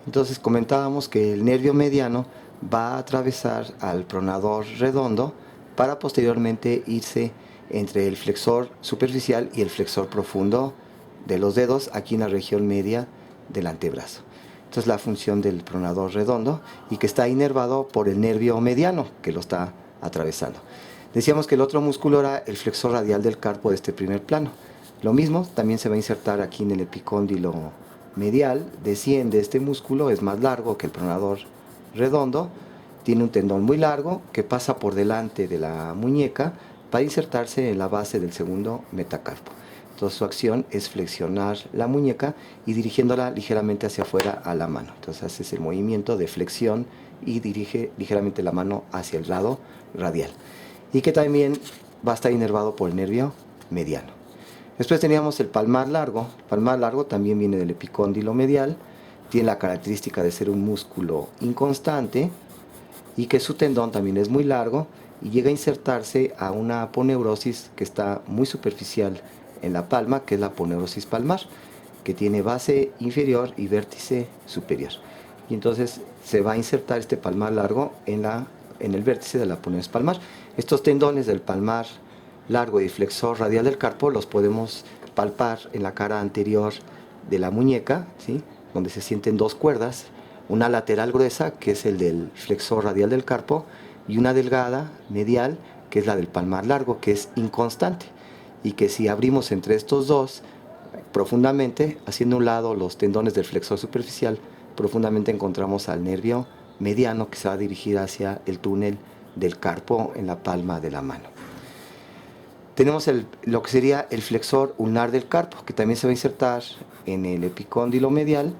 Entonces comentábamos que el nervio mediano va a atravesar al pronador redondo para posteriormente irse entre el flexor superficial y el flexor profundo de los dedos aquí en la región media del antebrazo. Entonces la función del pronador redondo y que está inervado por el nervio mediano que lo está atravesando. Decíamos que el otro músculo era el flexor radial del carpo de este primer plano. Lo mismo también se va a insertar aquí en el epicóndilo medial, desciende este músculo, es más largo que el pronador redondo, tiene un tendón muy largo que pasa por delante de la muñeca para insertarse en la base del segundo metacarpo. Entonces su acción es flexionar la muñeca y dirigiéndola ligeramente hacia afuera a la mano. Entonces haces el movimiento de flexión y dirige ligeramente la mano hacia el lado radial. Y que también va a estar inervado por el nervio mediano. Después teníamos el palmar largo. El palmar largo también viene del epicóndilo medial. Tiene la característica de ser un músculo inconstante y que su tendón también es muy largo y llega a insertarse a una aponeurosis que está muy superficial en la palma, que es la aponeurosis palmar, que tiene base inferior y vértice superior. Y entonces se va a insertar este palmar largo en el vértice de la aponeurosis palmar. Estos tendones del palmar largo y flexor radial del carpo los podemos palpar en la cara anterior de la muñeca, ¿sí? Donde se sienten dos cuerdas, una lateral gruesa, que es el del flexor radial del carpo, y una delgada, medial, que es la del palmar largo, que es inconstante, y que si abrimos entre estos dos profundamente, haciendo un lado los tendones del flexor superficial, profundamente encontramos al nervio mediano que se va a dirigir hacia el túnel del carpo en la palma de la mano. Tenemos lo que sería el flexor ulnar del carpo, que también se va a insertar en el epicóndilo medial,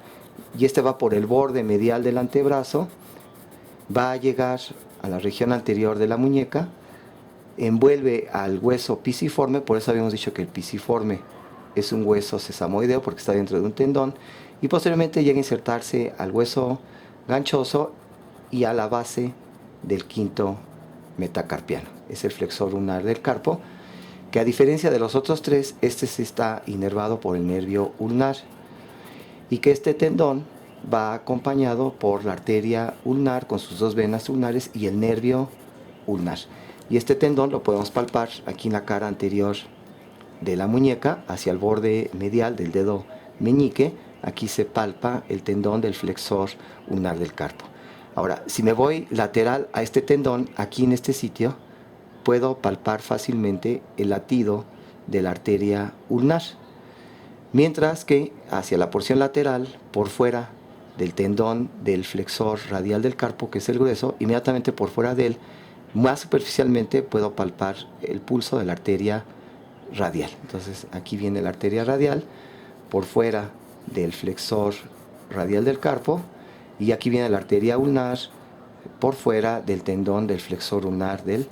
y este va por el borde medial del antebrazo, va a llegar a la región anterior de la muñeca, envuelve al hueso pisiforme, por eso habíamos dicho que el pisiforme es un hueso sesamoideo porque está dentro de un tendón, y posteriormente llega a insertarse al hueso ganchoso y a la base del quinto metacarpiano. Es el flexor ulnar del carpo, que a diferencia de los otros tres, este se está inervado por el nervio ulnar y que este tendón va acompañado por la arteria ulnar con sus dos venas ulnares y el nervio ulnar. Y este tendón lo podemos palpar aquí en la cara anterior de la muñeca hacia el borde medial del dedo meñique. Aquí se palpa el tendón del flexor ulnar del carpo. Ahora, si me voy lateral a este tendón, aquí en este sitio, puedo palpar fácilmente el latido de la arteria ulnar. Mientras que hacia la porción lateral, por fuera del tendón del flexor radial del carpo, que es el grueso, inmediatamente por fuera de él, más superficialmente puedo palpar el pulso de la arteria radial. Entonces aquí viene la arteria radial por fuera del flexor radial del carpo y aquí viene la arteria ulnar por fuera del tendón del flexor ulnar del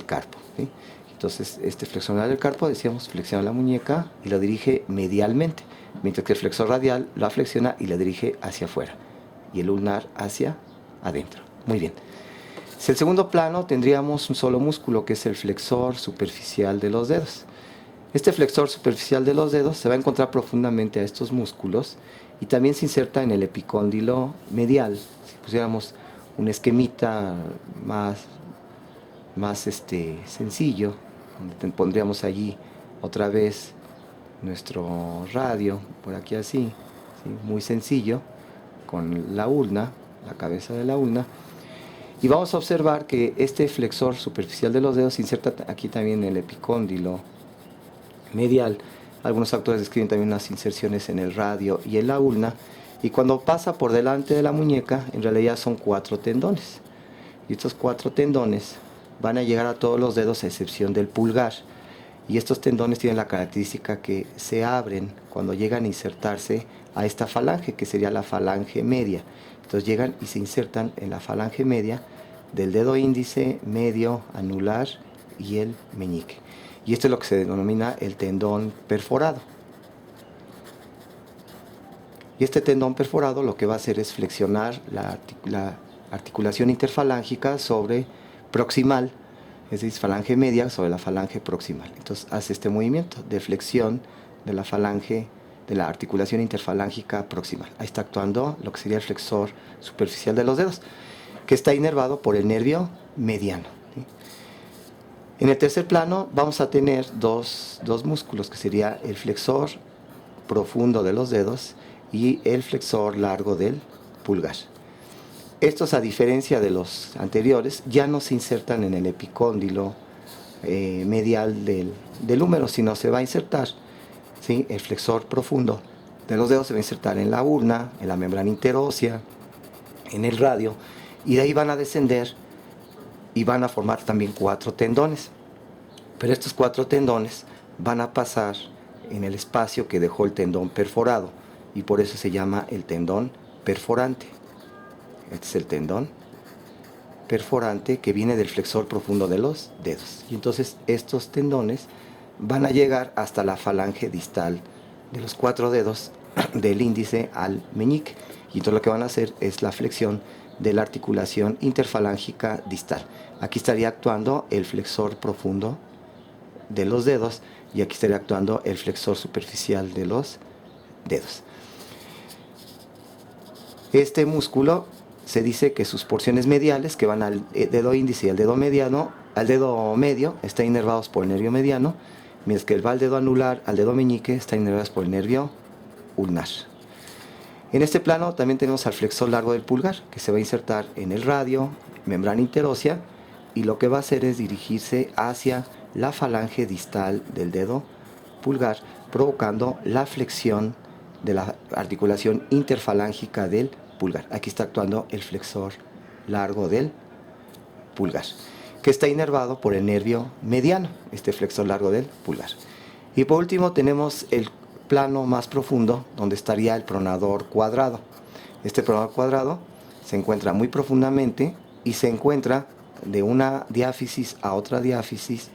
carpo, ¿sí? Entonces este flexor ulnar del carpo, decíamos, flexiona la muñeca y lo dirige medialmente, mientras que el flexor radial la flexiona y la dirige hacia afuera y el ulnar hacia adentro. Muy bien. Si el segundo plano tendríamos un solo músculo que es el flexor superficial de los dedos. Este flexor superficial de los dedos se va a encontrar profundamente a estos músculos y también se inserta en el epicóndilo medial. Si pusiéramos un esquemita más sencillo, donde pondríamos allí otra vez nuestro radio, por aquí así, ¿sí? Muy sencillo, con la ulna, la cabeza de la ulna. Y vamos a observar que este flexor superficial de los dedos se inserta aquí también en el epicóndilo medial. Algunos autores describen también unas inserciones en el radio y en la ulna. Y cuando pasa por delante de la muñeca, en realidad son 4 tendones. Y estos 4 tendones van a llegar a todos los dedos a excepción del pulgar. Y estos tendones tienen la característica que se abren cuando llegan a insertarse a esta falange, que sería la falange media. Entonces llegan y se insertan en la falange media del dedo índice, medio, anular y el meñique. Y esto es lo que se denomina el tendón perforado. Y este tendón perforado lo que va a hacer es flexionar la articulación interfalángica sobre proximal, es decir, falange media sobre la falange proximal. Entonces hace este movimiento de flexión de la falange, de la articulación interfalángica proximal. Ahí está actuando lo que sería el flexor superficial de los dedos, que está inervado por el nervio mediano. ¿Sí? En el tercer plano vamos a tener dos músculos, que sería el flexor profundo de los dedos y el flexor largo del pulgar. Estos, a diferencia de los anteriores, ya no se insertan en el epicóndilo medial del húmero, sino se va a insertar, ¿sí? El flexor profundo de los dedos se va a insertar en la ulna, en la membrana interósea, en el radio, y de ahí van a descender y van a formar también 4 tendones. Pero estos 4 tendones van a pasar en el espacio que dejó el tendón perforado, y por eso se llama el tendón perforante. Este es el tendón perforante que viene del flexor profundo de los dedos. Y entonces estos tendones van a llegar hasta la falange distal de los 4 dedos, del índice al meñique. Y entonces lo que van a hacer es la flexión de la articulación interfalángica distal. Aquí estaría actuando el flexor profundo de los dedos y aquí estaría actuando el flexor superficial de los dedos. Este músculo se dice que sus porciones mediales, que van al dedo índice y al dedo mediano, al dedo medio, están inervados por el nervio mediano, mientras que va al dedo anular, al dedo meñique, están inervados por el nervio ulnar. En este plano también tenemos al flexor largo del pulgar, que se va a insertar en el radio, membrana interósea, y lo que va a hacer es dirigirse hacia la falange distal del dedo pulgar, provocando la flexión de la articulación interfalángica del pulgar. Aquí está actuando el flexor largo del pulgar, que está inervado por el nervio mediano, este flexor largo del pulgar. Y por último tenemos el plano más profundo, donde estaría el pronador cuadrado. Este pronador cuadrado se encuentra muy profundamente y se encuentra de una diáfisis a otra diáfisis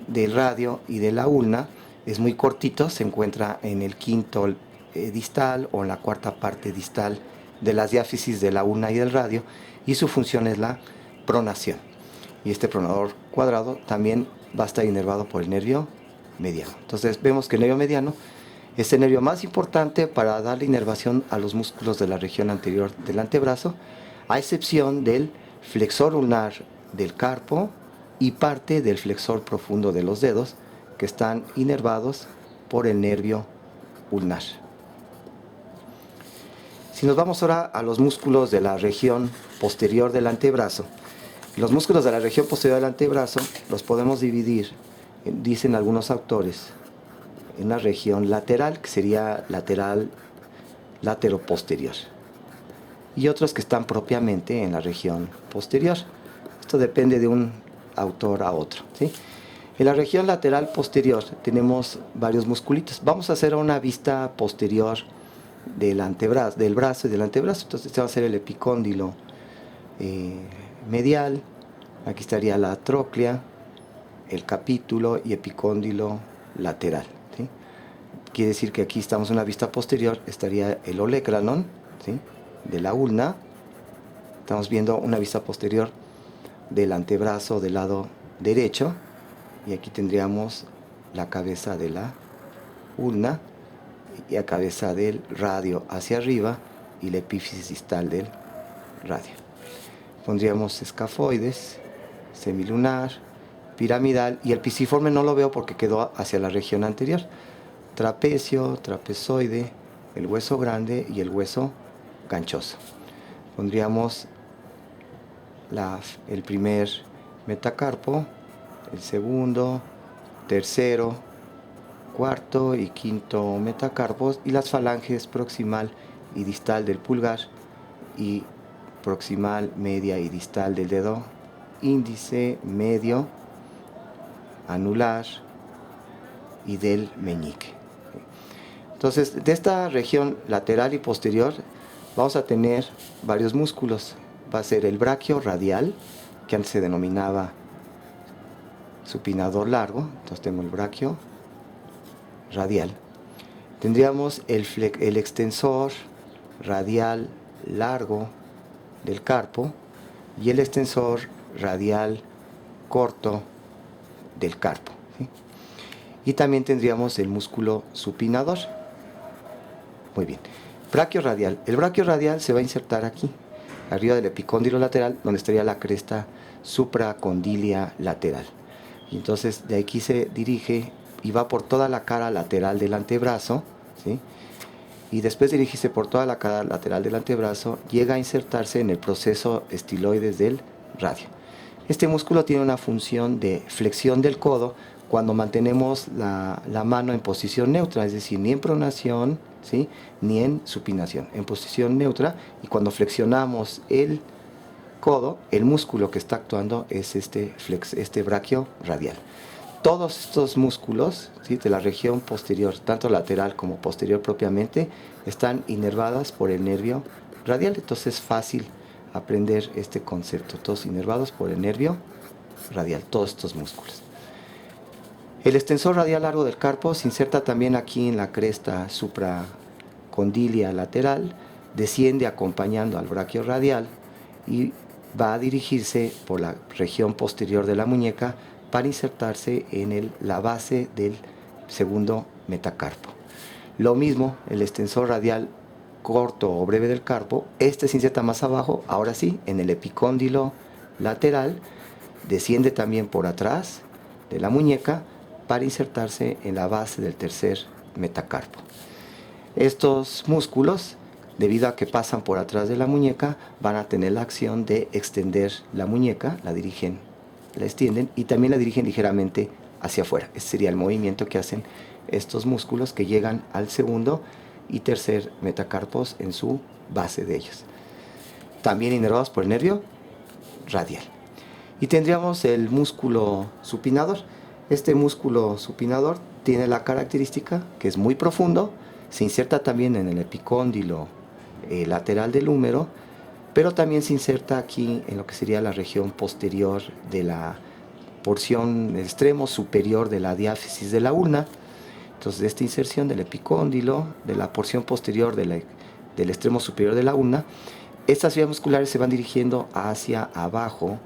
del radio y de la ulna. Es muy cortito, se encuentra en el quinto distal o en la cuarta parte distal de las diáfisis de la ulna y del radio, y su función es la pronación. Y este pronador cuadrado también va a estar inervado por el nervio mediano. Entonces vemos que el nervio mediano es el nervio más importante para darle inervación a los músculos de la región anterior del antebrazo, a excepción del flexor ulnar del carpo y parte del flexor profundo de los dedos, que están inervados por el nervio ulnar. Si nos vamos ahora a los músculos de la región posterior del antebrazo, los músculos de la región posterior del antebrazo los podemos dividir, dicen algunos autores, en la región lateral, que sería lateral lateroposterior, y otros que están propiamente en la región posterior. Esto depende de un autor a otro, ¿sí? En la región lateral posterior tenemos varios musculitos. Vamos a hacer una vista posterior del antebrazo, del brazo y del antebrazo. Entonces este va a ser el epicóndilo medial. Aquí estaría la tróclea, el capítulo y epicóndilo lateral, ¿sí? Quiere decir que aquí estamos en una vista posterior, estaría el olecranon, ¿sí?, de la ulna. Estamos viendo una vista posterior del antebrazo del lado derecho, y aquí tendríamos la cabeza de la ulna y la cabeza del radio hacia arriba y la epífisis distal del radio. Pondríamos escafoides, semilunar, piramidal, y el pisiforme no lo veo porque quedó hacia la región anterior. Trapecio, trapezoide, el hueso grande y el hueso ganchoso. Pondríamos el primer metacarpo, el segundo, tercero, cuarto y quinto metacarpos, y las falanges proximal y distal del pulgar y proximal, media y distal del dedo índice, medio, anular y del meñique. Entonces, de esta región lateral y posterior vamos a tener varios músculos. Va a ser el braquio radial, que antes se denominaba supinador largo. Entonces tengo el braquio radial. Tendríamos el extensor radial largo del carpo y el extensor radial corto del carpo, ¿sí? Y también tendríamos el músculo supinador. Muy bien. Braquio radial. El braquio radial se va a insertar aquí, arriba del epicóndilo lateral, donde estaría la cresta supracondilia lateral. Y entonces de aquí se dirige y va por toda la cara lateral del antebrazo, ¿sí? Y después de dirigirse por toda la cara lateral del antebrazo, llega a insertarse en el proceso estiloides del radio. Este músculo tiene una función de flexión del codo cuando mantenemos la mano en posición neutra, es decir, ni en pronación, ¿sí?, ni en supinación, en posición neutra, y cuando flexionamos el codo, el músculo que está actuando es este braquio radial. Todos estos músculos, ¿sí?, de la región posterior, tanto lateral como posterior propiamente, están inervadas por el nervio radial. Entonces es fácil aprender este concepto. Todos inervados por el nervio radial, todos estos músculos. El extensor radial largo del carpo se inserta también aquí en la cresta supracondilia lateral, desciende acompañando al braquio radial y va a dirigirse por la región posterior de la muñeca para insertarse en la base del segundo metacarpo. Lo mismo, el extensor radial corto o breve del carpo, este se inserta más abajo, ahora sí, en el epicóndilo lateral, desciende también por atrás de la muñeca para insertarse en la base del tercer metacarpo. Estos músculos, debido a que pasan por atrás de la muñeca, van a tener la acción de extender la muñeca, la extienden y también la dirigen ligeramente hacia afuera. Ese sería el movimiento que hacen estos músculos que llegan al segundo y tercer metacarpos en su base de ellos. También inervados por el nervio radial. Y tendríamos el músculo supinador. Este músculo supinador tiene la característica que es muy profundo, se inserta también en el epicóndilo lateral del húmero, pero también se inserta aquí en lo que sería la región posterior de la porción, el extremo superior de la diáfisis de la ulna. Entonces, de esta inserción del epicóndilo, de la porción posterior del extremo superior de la ulna, estas vías musculares se van dirigiendo hacia abajo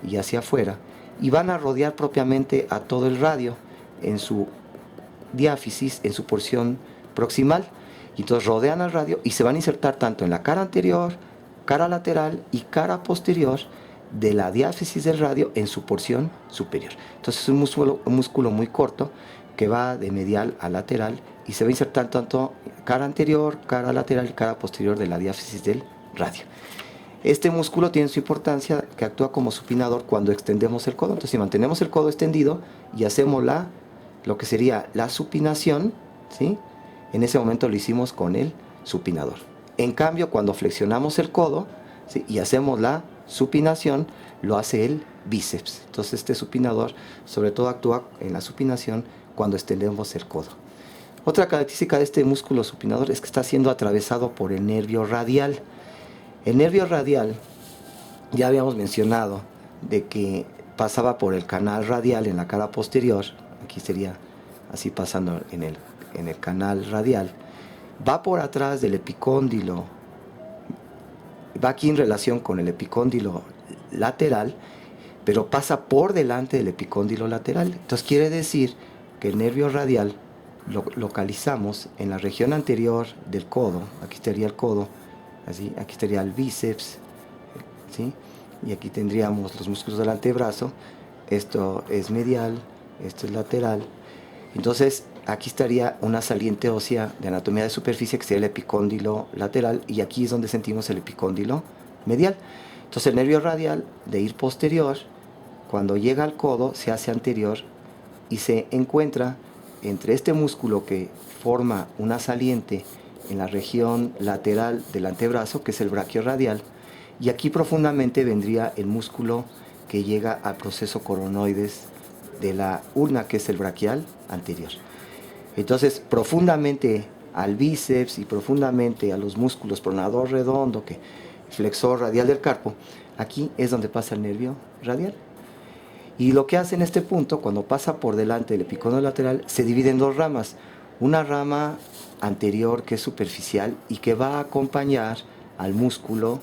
y hacia afuera y van a rodear propiamente a todo el radio en su diáfisis, en su porción proximal. Y entonces rodean al radio y se van a insertar tanto en la cara anterior, cara lateral y cara posterior de la diáfisis del radio en su porción superior. Entonces es un músculo muy corto que va de medial a lateral y se va a insertar tanto cara anterior, cara lateral y cara posterior de la diáfisis del radio. Este músculo tiene su importancia, que actúa como supinador cuando extendemos el codo. Entonces, si mantenemos el codo extendido y hacemos lo que sería la supinación, ¿sí?, en ese momento lo hicimos con el supinador. En cambio, cuando flexionamos el codo, ¿sí?, y hacemos la supinación, lo hace el bíceps. Entonces, este supinador sobre todo actúa en la supinación cuando extendemos el codo. Otra característica de este músculo supinador es que está siendo atravesado por el nervio radial. El nervio radial, ya habíamos mencionado, de que pasaba por el canal radial en la cara posterior, aquí sería así pasando en el canal radial, va por atrás del epicóndilo, va aquí en relación con el epicóndilo lateral, pero pasa por delante del epicóndilo lateral. Entonces quiere decir que el nervio radial lo localizamos en la región anterior del codo. Aquí estaría el codo, así, aquí estaría el bíceps, ¿sí?, y aquí tendríamos los músculos del antebrazo. Esto es medial, esto es lateral. Entonces aquí estaría una saliente ósea de anatomía de superficie que sería el epicóndilo lateral, y aquí es donde sentimos el epicóndilo medial. Entonces el nervio radial de ir posterior, cuando llega al codo, se hace anterior y se encuentra entre este músculo que forma una saliente en la región lateral del antebrazo, que es el braquio radial, y aquí profundamente vendría el músculo que llega al proceso coronoides de la ulna, que es el braquial anterior. Entonces, profundamente al bíceps y profundamente a los músculos pronador redondo, que flexor radial del carpo, aquí es donde pasa el nervio radial. Y lo que hace en este punto, cuando pasa por delante del epicóndilo lateral, se divide en dos ramas. Una rama anterior que es superficial y que va a acompañar al músculo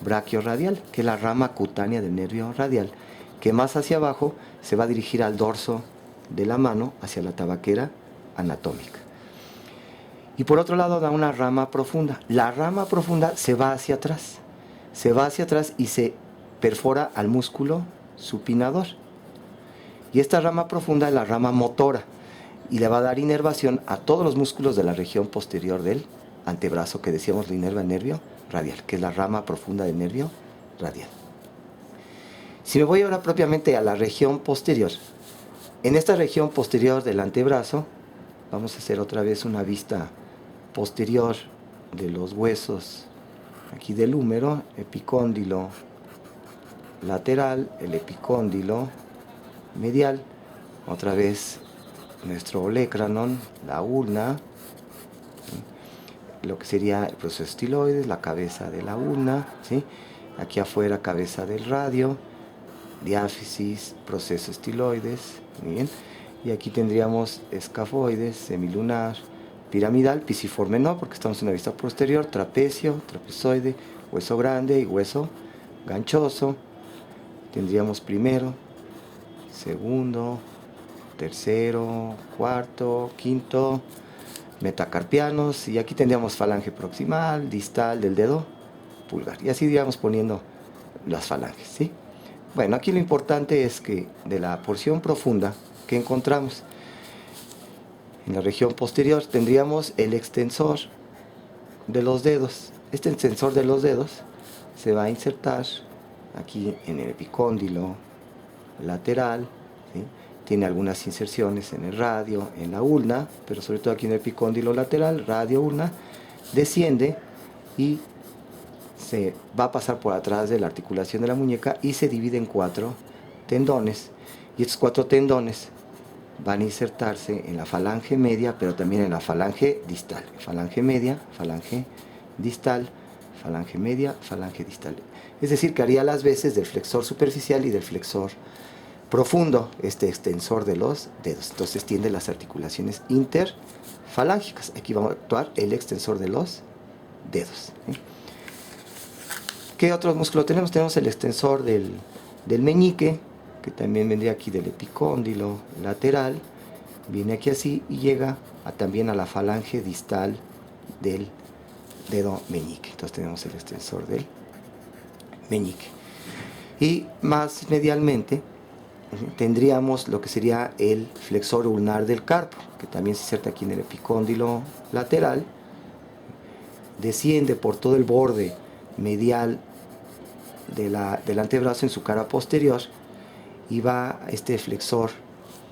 braquiorradial, que es la rama cutánea del nervio radial, que más hacia abajo se va a dirigir al dorso de la mano, hacia la tabaquera anatómica. Y por otro lado da una rama profunda. La rama profunda se va hacia atrás. Se va hacia atrás y se perfora al músculo supinador. Y esta rama profunda es la rama motora y le va a dar inervación a todos los músculos de la región posterior del antebrazo, que decíamos lo inerva el nervio radial, que es la rama profunda del nervio radial. Si me voy ahora propiamente a la región posterior, en esta región posterior del antebrazo, vamos a hacer otra vez una vista posterior de los huesos, aquí del húmero, epicóndilo lateral, el epicóndilo medial, otra vez nuestro olecranon, la ulna, lo que sería el proceso estiloides, la cabeza de la ulna, ¿sí? Aquí afuera cabeza del radio, diáfisis, proceso estiloides, muy bien. Y aquí tendríamos escafoides, semilunar, piramidal, pisiforme no, porque estamos en una vista posterior, trapecio, trapezoide, hueso grande y hueso ganchoso. Tendríamos primero, segundo, tercero, cuarto, quinto, metacarpianos, y aquí tendríamos falange proximal, distal del dedo pulgar, y así iríamos poniendo las falanges, ¿sí? Bueno, aquí lo importante es que de la porción profunda que encontramos en la región posterior tendríamos el extensor de los dedos. Este extensor de los dedos se va a insertar aquí en el epicóndilo lateral, ¿sí? Tiene algunas inserciones en el radio, en la ulna, pero sobre todo aquí en el epicóndilo lateral, radio, ulna, desciende y se va a pasar por atrás de la articulación de la muñeca y se divide en 4 tendones. Y estos 4 tendones van a insertarse en la falange media, pero también en la falange distal. Falange media, falange distal, falange media, falange distal. Es decir, que haría las veces del flexor superficial y del flexor profundo, este extensor de los dedos. Entonces tiende las articulaciones interfalángicas. Aquí va a actuar el extensor de los dedos, ¿sí? ¿Qué otro músculo tenemos? Tenemos el extensor del meñique, que también vendría aquí del epicóndilo lateral, viene aquí así y llega también a la falange distal del dedo meñique. Entonces tenemos el extensor del meñique. Y más medialmente tendríamos lo que sería el flexor ulnar del carpo, que también se inserta aquí en el epicóndilo lateral, desciende por todo el borde medial del antebrazo en su cara posterior y va este flexor,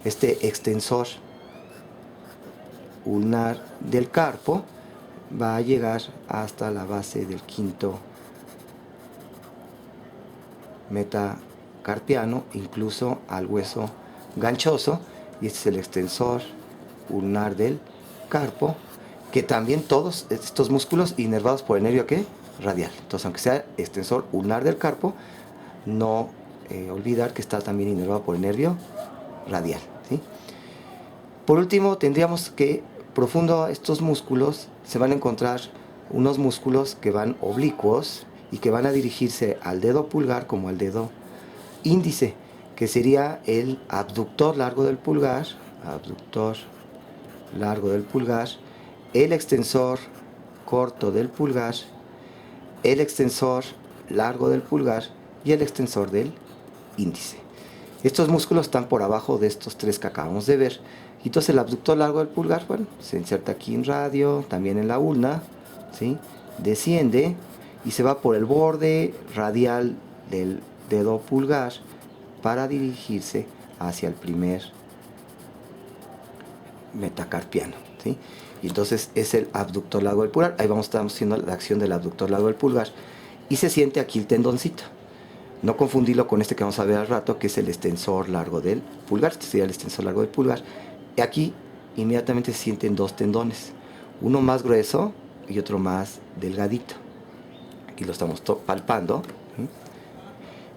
este extensor ulnar del carpo, va a llegar hasta la base del quinto metacarpiano, incluso al hueso ganchoso, y este es el extensor ulnar del carpo, que también todos estos músculos inervados por el nervio ¿qué? Radial. Entonces, aunque sea extensor ulnar del carpo, no olvidar que está también inervado por el nervio radial, ¿sí? Por último, tendríamos que profundo a estos músculos se van a encontrar unos músculos que van oblicuos y que van a dirigirse al dedo pulgar como al dedo índice, que sería el abductor largo del pulgar, el extensor corto del pulgar, el extensor largo del pulgar y el extensor del índice. Estos músculos están por abajo de estos 3 que acabamos de ver. Y entonces el abductor largo del pulgar, bueno, se inserta aquí en radio, también en la ulna, ¿sí? Desciende y se va por el borde radial del dedo pulgar para dirigirse hacia el primer metacarpiano, ¿sí? Y entonces es el abductor largo del pulgar. Ahí estamos haciendo la acción del abductor largo del pulgar y se siente aquí el tendoncito. No confundirlo con este que vamos a ver al rato, que es el extensor largo del pulgar. Este sería el extensor largo del pulgar. Y aquí inmediatamente se sienten 2 tendones, uno más grueso y otro más delgadito. Aquí lo estamos palpando, ¿sí?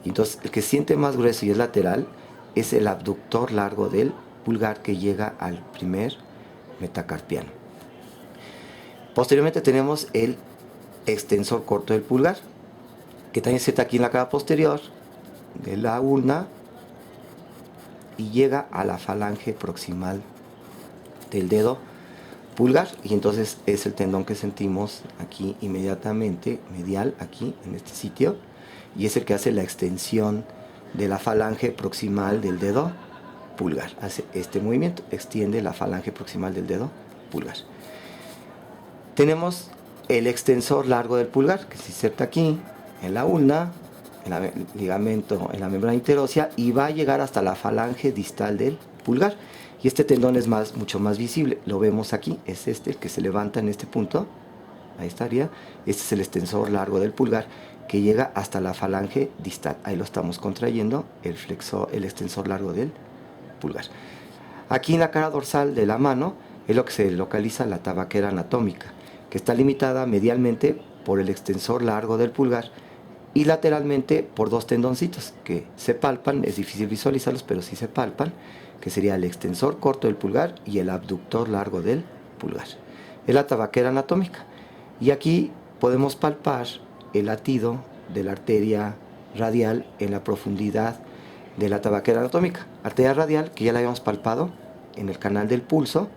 Y entonces el que siente más grueso y es lateral es el abductor largo del pulgar, que llega al primer metacarpiano. Posteriormente tenemos el extensor corto del pulgar, que también se está aquí en la cara posterior de la ulna y llega a la falange proximal del dedo pulgar, y entonces es el tendón que sentimos aquí inmediatamente medial, aquí en este sitio, y es el que hace la extensión de la falange proximal del dedo pulgar. Hace este movimiento, extiende la falange proximal del dedo pulgar. Tenemos el extensor largo del pulgar, que se inserta aquí en la ulna, en el ligamento, en la membrana interósea, y va a llegar hasta la falange distal del pulgar. Y este tendón es mucho más visible, lo vemos aquí, es este el que se levanta en este punto, ahí estaría. Este es el extensor largo del pulgar que llega hasta la falange distal, ahí lo estamos contrayendo, el extensor largo del pulgar. Aquí en la cara dorsal de la mano es lo que se localiza la tabaquera anatómica, que está limitada medialmente por el extensor largo del pulgar y lateralmente por dos tendoncitos que se palpan, es difícil visualizarlos, pero sí se palpan, que sería el extensor corto del pulgar y el abductor largo del pulgar. Es la tabaquera anatómica. Y aquí podemos palpar el latido de la arteria radial en la profundidad de la tabaquera anatómica. Arteria radial que ya la habíamos palpado en el canal del pulso,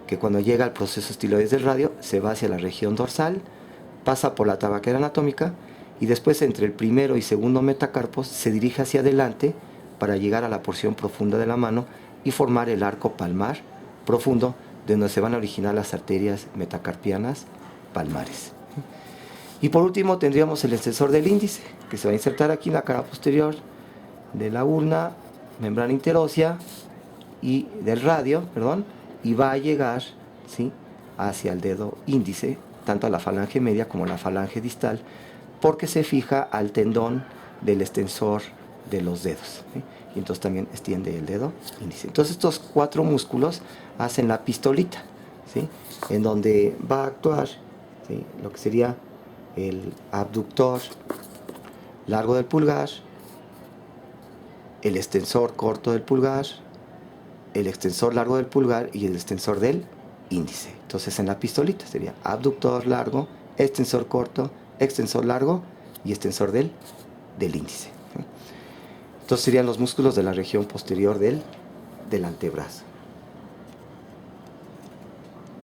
que cuando llega al proceso estiloides del radio se va hacia la región dorsal, pasa por la tabaquera anatómica y después entre el primero y segundo metacarpos se dirige hacia adelante para llegar a la porción profunda de la mano y formar el arco palmar profundo, de donde se van a originar las arterias metacarpianas palmares. Y por último tendríamos el extensor del índice, que se va a insertar aquí en la cara posterior de la ulna, membrana interósea y del radio, y va a llegar, ¿sí?, hacia el dedo índice, tanto a la falange media como a la falange distal, porque se fija al tendón del extensor de los dedos, ¿sí? Y entonces también extiende el dedo índice. Entonces estos cuatro músculos hacen la pistolita, ¿sí?, en donde va a actuar, ¿sí?, lo que sería el abductor largo del pulgar, el extensor corto del pulgar, el extensor largo del pulgar y el extensor del índice. Entonces en la pistolita sería abductor largo, extensor corto, extensor largo y extensor del índice. Entonces serían los músculos de la región posterior del antebrazo.